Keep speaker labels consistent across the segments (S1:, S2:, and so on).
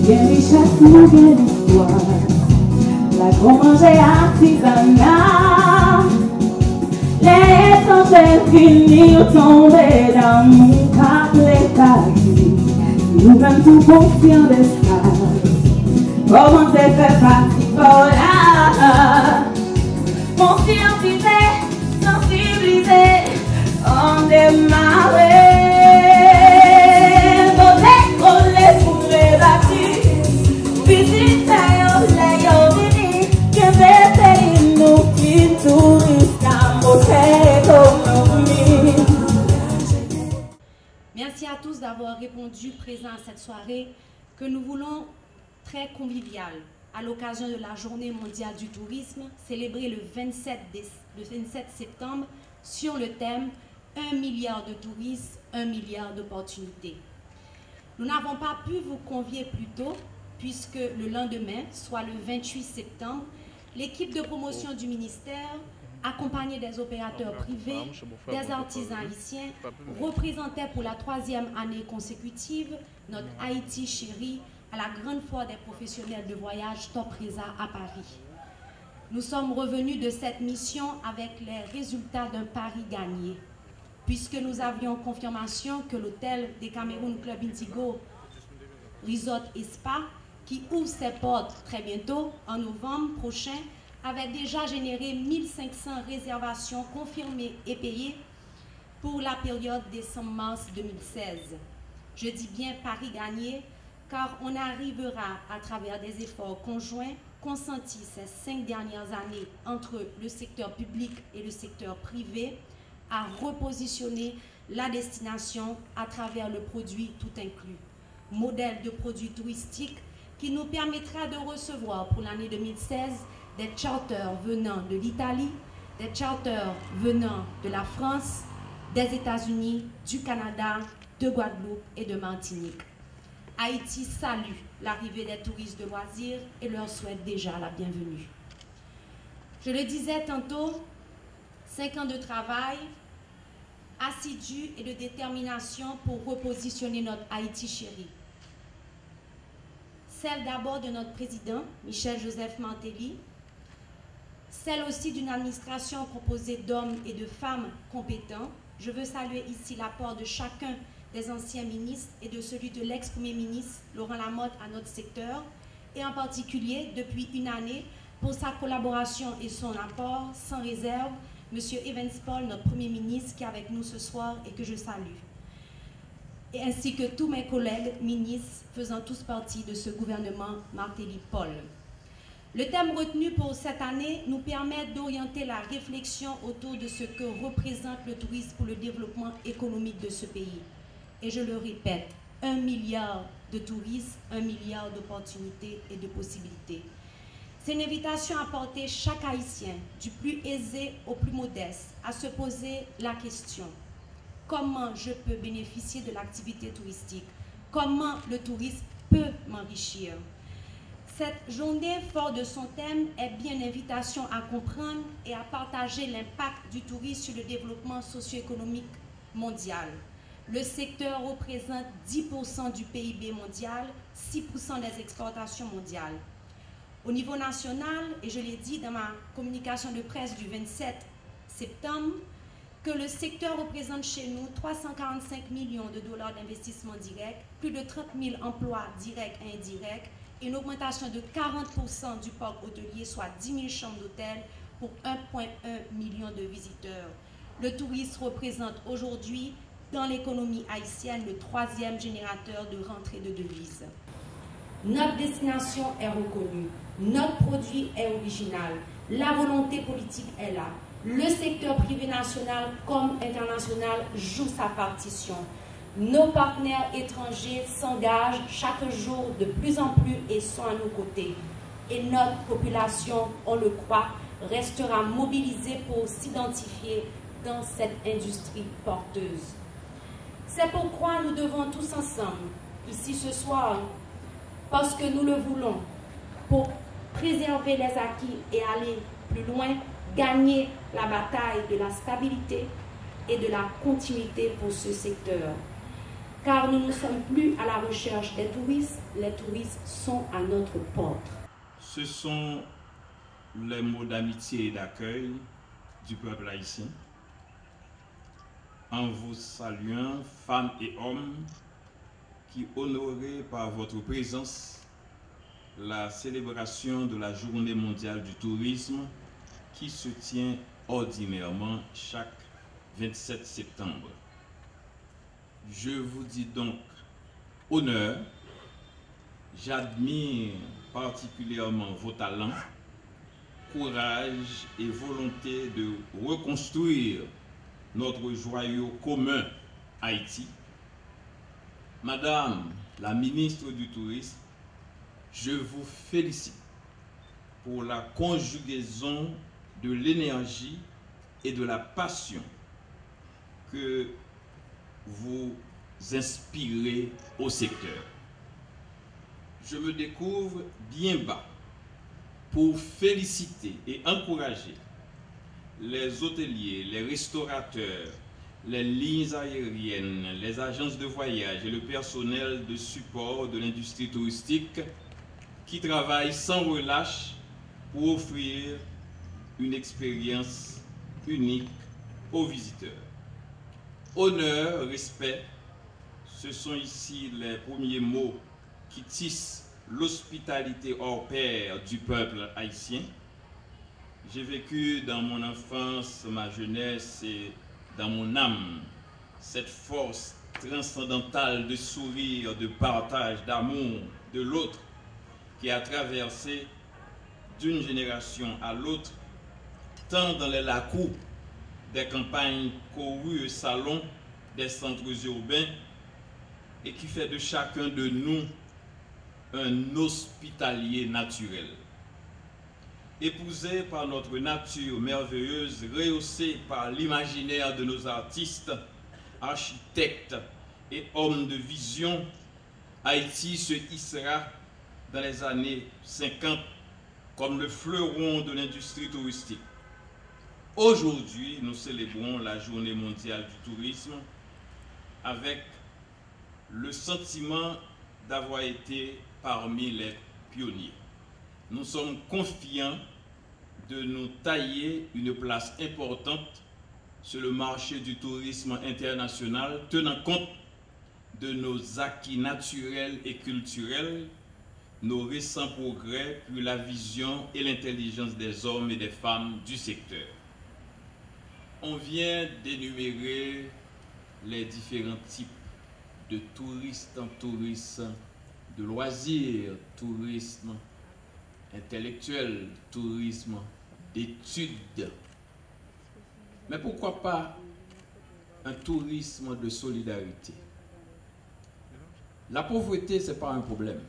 S1: Quelle richesse, nous, quelle histoire. La grand-manger artisanat. Les étrangers finirent tombés dans mon cap, les taxis. Nous-mêmes tout conscients d'esclaves. Comment c'est fait partie pour là? Conscientisé, sensibilisé, on démarrait. Voler pour les bâtis. Visiter les yovini, que pays nous qui touristes à monter comme nous.
S2: Merci à tous d'avoir répondu présent à cette soirée que nous voulons très conviviale à l'occasion de la Journée mondiale du tourisme célébrée le 27 septembre sur le thème 1 milliard de touristes, 1 milliard d'opportunités. Nous n'avons pas pu vous convier plus tôt puisque le lendemain, soit le 28 septembre, l'équipe de promotion du ministère, accompagnée des opérateurs privés, des artisans haïtiens, représentait pour la 3e année consécutive notre Haïti chérie à la grande foire des professionnels de voyage Topresa à Paris. Nous sommes revenus de cette mission avec les résultats d'un pari gagné, puisque nous avions confirmation que l'hôtel des Cameroun Club Indigo Resort et Spa, qui ouvre ses portes très bientôt, en novembre prochain, avait déjà généré 1500 réservations confirmées et payées pour la période décembre-mars 2016. Je dis bien pari gagné, car on arrivera à travers des efforts conjoints consentis ces 5 dernières années entre le secteur public et le secteur privé à repositionner la destination à travers le produit tout inclus. Modèle de produit touristique qui nous permettra de recevoir pour l'année 2016 des charters venant de l'Italie, des charters venant de la France, des États-Unis, du Canada, de Guadeloupe et de Martinique. Haïti salue l'arrivée des touristes de loisirs et leur souhaite déjà la bienvenue. Je le disais tantôt, 5 ans de travail assidu et de détermination pour repositionner notre Haïti chérie. Celle d'abord de notre président, Michel-Joseph Martelly, celle aussi d'une administration composée d'hommes et de femmes compétents. Je veux saluer ici l'apport de chacun des anciens ministres et de celui de l'ex-premier ministre Laurent Lamotte à notre secteur, et en particulier depuis une année pour sa collaboration et son apport sans réserve, M. Evans Paul, notre Premier ministre, qui est avec nous ce soir et que je salue, et ainsi que tous mes collègues ministres faisant tous partie de ce gouvernement Martelly-Paul. Le thème retenu pour cette année nous permet d'orienter la réflexion autour de ce que représente le tourisme pour le développement économique de ce pays. Et je le répète, 1 milliard de touristes, 1 milliard d'opportunités et de possibilités. C'est une invitation à porter chaque Haïtien, du plus aisé au plus modeste, à se poser la question: comment je peux bénéficier de l'activité touristique? Comment le tourisme peut m'enrichir? Cette journée, fort de son thème, est bien une invitation à comprendre et à partager l'impact du tourisme sur le développement socio-économique mondial. Le secteur représente 10% du PIB mondial, 6% des exportations mondiales. Au niveau national, et je l'ai dit dans ma communication de presse du 27 septembre, que le secteur représente chez nous 345 millions de dollars d'investissement direct, plus de 30 000 emplois directs et indirects, et une augmentation de 40% du parc hôtelier, soit 10 000 chambres d'hôtel pour 1,1 million de visiteurs. Le tourisme représente aujourd'hui, dans l'économie haïtienne, le 3e générateur de rentrée de devises. Notre destination est reconnue, notre produit est original, la volonté politique est là. Le secteur privé national comme international joue sa partition. Nos partenaires étrangers s'engagent chaque jour de plus en plus et sont à nos côtés. Et notre population, on le croit, restera mobilisée pour s'identifier dans cette industrie porteuse. C'est pourquoi nous devons tous ensemble, ici ce soir, parce que nous le voulons, pour préserver les acquis et aller plus loin, gagner la bataille de la stabilité et de la continuité pour ce secteur. car nous ne sommes plus à la recherche des touristes, les touristes sont à notre porte.
S3: Ce sont les mots d'amitié et d'accueil du peuple haïtien. En vous saluant, femmes et hommes, qui honorez par votre présence la célébration de la Journée mondiale du tourisme qui se tient ordinairement chaque 27 septembre. Je vous dis donc honneur, j'admire particulièrement vos talents, courage et volonté de reconstruire notre joyau commun Haïti. Madame la ministre du Tourisme, je vous félicite pour la conjugaison de l'énergie et de la passion que vous inspirez au secteur. Je me découvre bien bas pour féliciter et encourager les hôteliers, les restaurateurs, les lignes aériennes, les agences de voyage et le personnel de support de l'industrie touristique qui travaillent sans relâche pour offrir une expérience unique aux visiteurs. Honneur, respect, ce sont ici les premiers mots qui tissent l'hospitalité hors pair du peuple haïtien. J'ai vécu dans mon enfance, ma jeunesse et dans mon âme cette force transcendantale de sourire, de partage, d'amour de l'autre qui a traversé d'une génération à l'autre, tant dans les lacous des campagnes courues et salons des centres urbains, et qui fait de chacun de nous un hospitalier naturel. Épousé par notre nature merveilleuse, rehaussé par l'imaginaire de nos artistes, architectes et hommes de vision, Haïti se hissera dans les années 50 comme le fleuron de l'industrie touristique. Aujourd'hui, nous célébrons la Journée mondiale du tourisme avec le sentiment d'avoir été parmi les pionniers. Nous sommes confiants de nous tailler une place importante sur le marché du tourisme international, tenant compte de nos acquis naturels et culturels, nos récents progrès, puis la vision et l'intelligence des hommes et des femmes du secteur. On vient d'énumérer les différents types de touristes en tourisme, de loisirs, tourisme intellectuel, tourisme d'études. Mais pourquoi pas un tourisme de solidarité? La pauvreté, ce n'est pas un problème.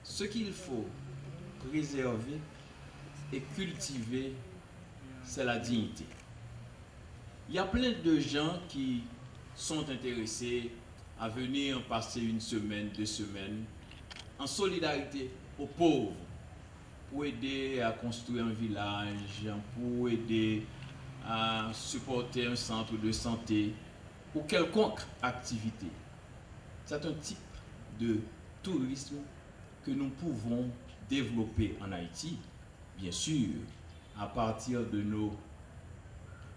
S3: Ce qu'il faut préserver et cultiver, c'est la dignité. Il y a plein de gens qui sont intéressés à venir passer une semaine, 2 semaines, en solidarité aux pauvres, pour aider à construire un village, pour aider à supporter un centre de santé ou quelconque activité. C'est un type de tourisme que nous pouvons développer en Haïti, bien sûr, à partir de nos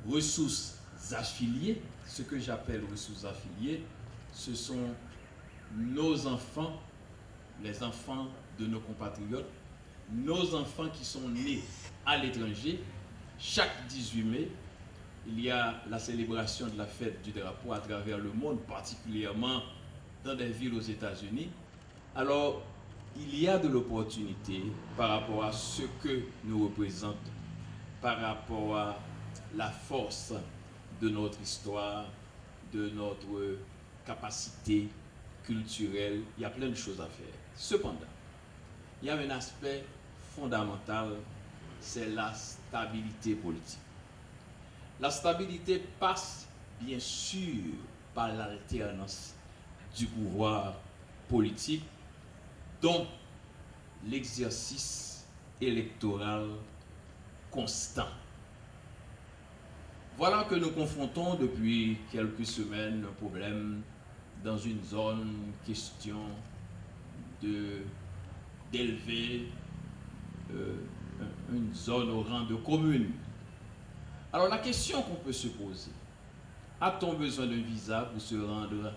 S3: ressources affiliées. Ce que j'appelle ressources affiliées, ce sont nos enfants, les enfants de nos compatriotes, nos enfants qui sont nés à l'étranger. Chaque 18 mai, il y a la célébration de la fête du drapeau à travers le monde, particulièrement dans des villes aux États-Unis. Alors, il y a de l'opportunité par rapport à ce que nous représentons, par rapport à la force de notre histoire, de notre capacité culturelle. Il y a plein de choses à faire. Cependant, il y a un aspect fondamental, c'est la stabilité politique. La stabilité passe bien sûr par l'alternance du pouvoir politique, dont l'exercice électoral constant. Voilà que nous confrontons depuis quelques semaines un problème dans une zone, question d'élever une zone au rang de commune. Alors la question qu'on peut se poser, a-t-on besoin d'un visa pour se rendre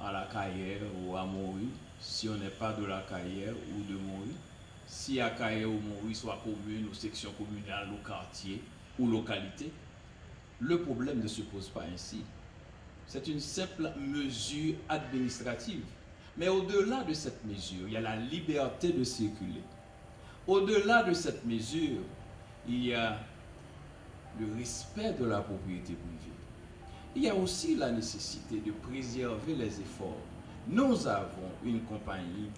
S3: à la Carrière ou à Maury, si on n'est pas de la Carrière ou de Maury, si à Carrière ou Maury, soit commune ou section communale ou quartier ou localité, le problème ne se pose pas ainsi. C'est une simple mesure administrative. Mais au-delà de cette mesure, il y a la liberté de circuler. Au-delà de cette mesure, il y a le respect de la propriété privée. Il y a aussi la nécessité de préserver les efforts. Nous avons une compagnie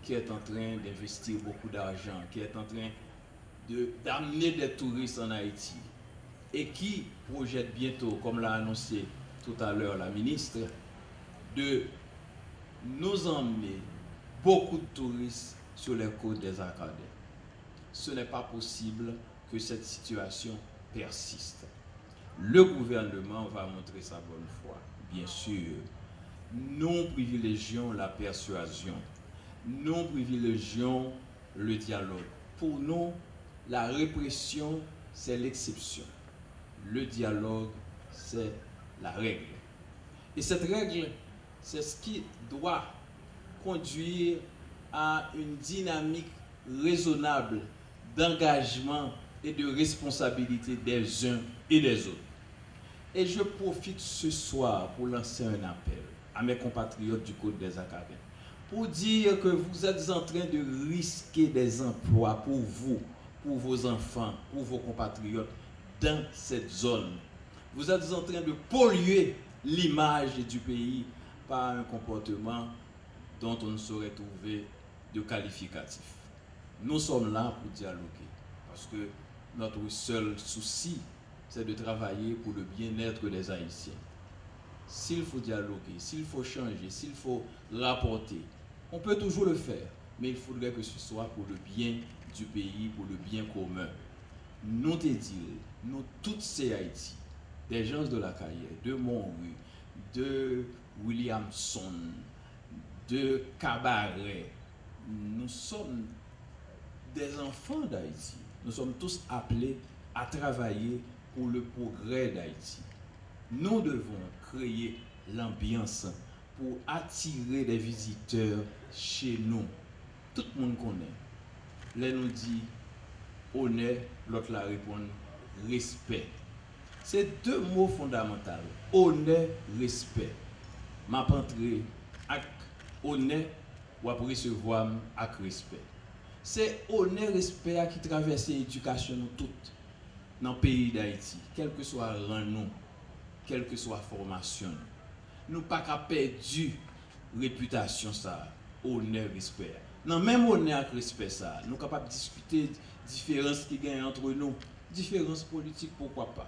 S3: qui est en train d'investir beaucoup d'argent, qui est en train d'amener des touristes en Haïti et qui projette bientôt, comme l'a annoncé tout à l'heure la ministre, de nous emmener beaucoup de touristes sur les côtes des Acadiens. Ce n'est pas possible que cette situation persiste. Le gouvernement va montrer sa bonne foi, bien sûr. Nous privilégions la persuasion. Nous privilégions le dialogue. Pour nous, la répression, c'est l'exception. Le dialogue, c'est la règle. Et cette règle, c'est ce qui doit conduire à une dynamique raisonnable d'engagement et de responsabilité des uns et des autres. Et je profite ce soir pour lancer un appel à mes compatriotes du Côte des Acadiens pour dire que vous êtes en train de risquer des emplois pour vous, pour vos enfants, pour vos compatriotes dans cette zone. Vous êtes en train de polluer l'image du pays par un comportement dont on ne saurait trouver de qualificatif. Nous sommes là pour dialoguer parce que notre seul souci, c'est de travailler pour le bien-être des Haïtiens. S'il faut dialoguer, s'il faut changer, s'il faut rapporter, on peut toujours le faire, mais il faudrait que ce soit pour le bien du pays, pour le bien commun. Nous te disons, nous toutes ces Haïti, des gens de la Carrière, de Montru, de Williamson, de Cabaret, nous sommes des enfants d'Haïti. Nous sommes tous appelés à travailler pour le progrès d'Haïti. Nous devons créer l'ambiance pour attirer des visiteurs chez nous. Tout le monde connaît. Là nous dit honneur, l'autre la répond respect. C'est deux mots fondamentaux. Honneur, respect. Ma pentré avec honneur ou après recevoir avec respect. C'est honneur, respect qui traverse l'éducation nous toutes dans le pays d'Haïti, quel que soit le rang nous, quelle que soit la formation. Nous pas qu'à perdre réputation ça, honneur, respect. Non, même honneur et respect ça, nous sommes capables de discuter différences qui gagnent entre nous, différences politiques pourquoi pas,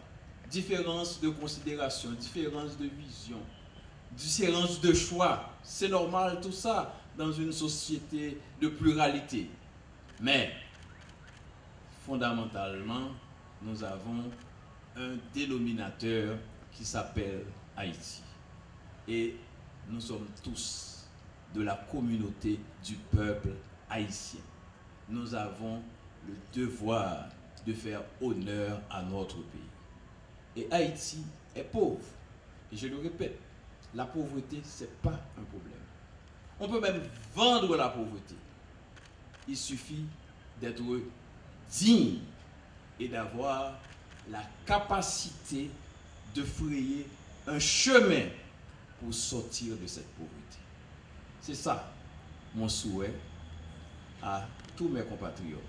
S3: différences de considération, différences de vision, différences de choix. C'est normal tout ça dans une société de pluralité. Mais fondamentalement, nous avons un dénominateur qui s'appelle Haïti. Et nous sommes tous de la communauté du peuple haïtien. Nous avons le devoir de faire honneur à notre pays. Et Haïti est pauvre. Et je le répète, la pauvreté, ce n'est pas un problème. On peut même vendre la pauvreté. Il suffit d'être digne et d'avoir la capacité de frayer un chemin pour sortir de cette pauvreté. C'est ça mon souhait à tous mes compatriotes.